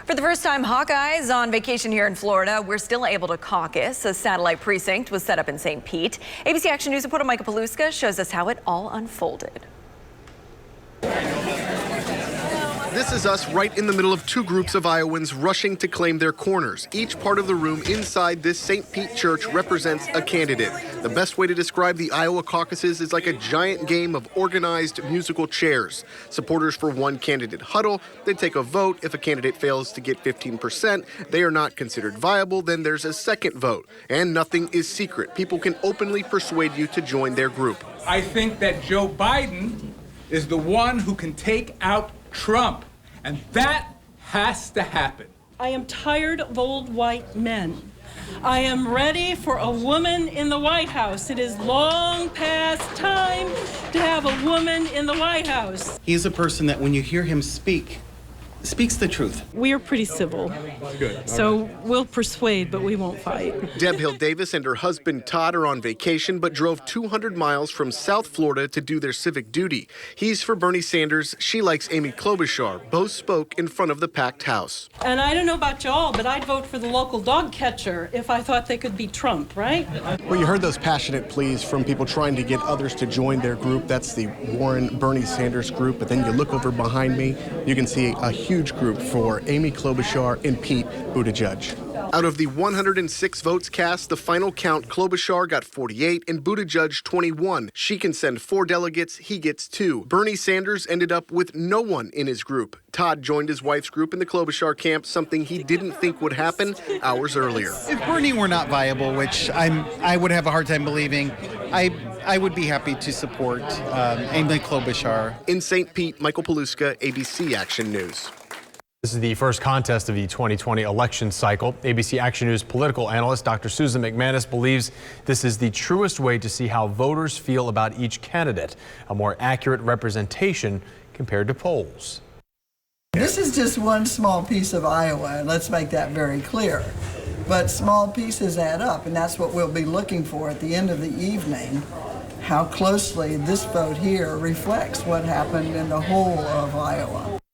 For the first time, Hawkeyes on vacation here in Florida. We're still able to caucus. A satellite precinct was set up in St. Pete. ABC Action News reporter Michael Peluska shows us how it all unfolded. This is us right in the middle of two groups of Iowans rushing to claim their corners. Each part of the room inside this St. Pete church represents a candidate. The best way to describe the Iowa caucuses is like a giant game of organized musical chairs. Supporters for one candidate huddle. They take a vote. If a candidate fails to get 15%, they are not considered viable. Then there's a second vote. And nothing is secret. People can openly persuade you to join their group. I think that Joe Biden is the one who can take out Trump, and that has to happen. I am tired of old white men. I am ready for a woman in the White House. It is long past time to have a woman in the White House. He's a person that when you hear him speaks the truth. We are pretty civil. Good. So we'll persuade, but we won't fight. Deb Hill Davis and her husband Todd are on vacation, but drove 200 miles from South Florida to do their civic duty. He's for Bernie Sanders. She likes Amy Klobuchar. Both spoke in front of the packed house. And I don't know about y'all, but I'd vote for the local dog catcher if I thought they could beat Trump, right? Well, you heard those passionate pleas from people trying to get others to join their group. That's the Bernie Sanders group. But then you look over behind me, you can see a huge group for Amy Klobuchar and Pete Buttigieg. Out of the 106 votes cast, the final count, Klobuchar got 48 and Buttigieg 21. She can send 4 delegates, he gets 2. Bernie Sanders ended up with no one in his group. Todd joined his wife's group in the Klobuchar camp, something he didn't think would happen hours earlier. If Bernie were not viable, which I would have a hard time believing, I would be happy to support Amy Klobuchar. In St. Pete, Michael Peluska, ABC Action News. This is the first contest of the 2020 election cycle. ABC Action News political analyst Dr. Susan MacManus believes this is the truest way to see how voters feel about each candidate, a more accurate representation compared to polls. This is just one small piece of Iowa, and let's make that very clear. But small pieces add up, and that's what we'll be looking for at the end of the evening, how closely this vote here reflects what happened in the whole of Iowa.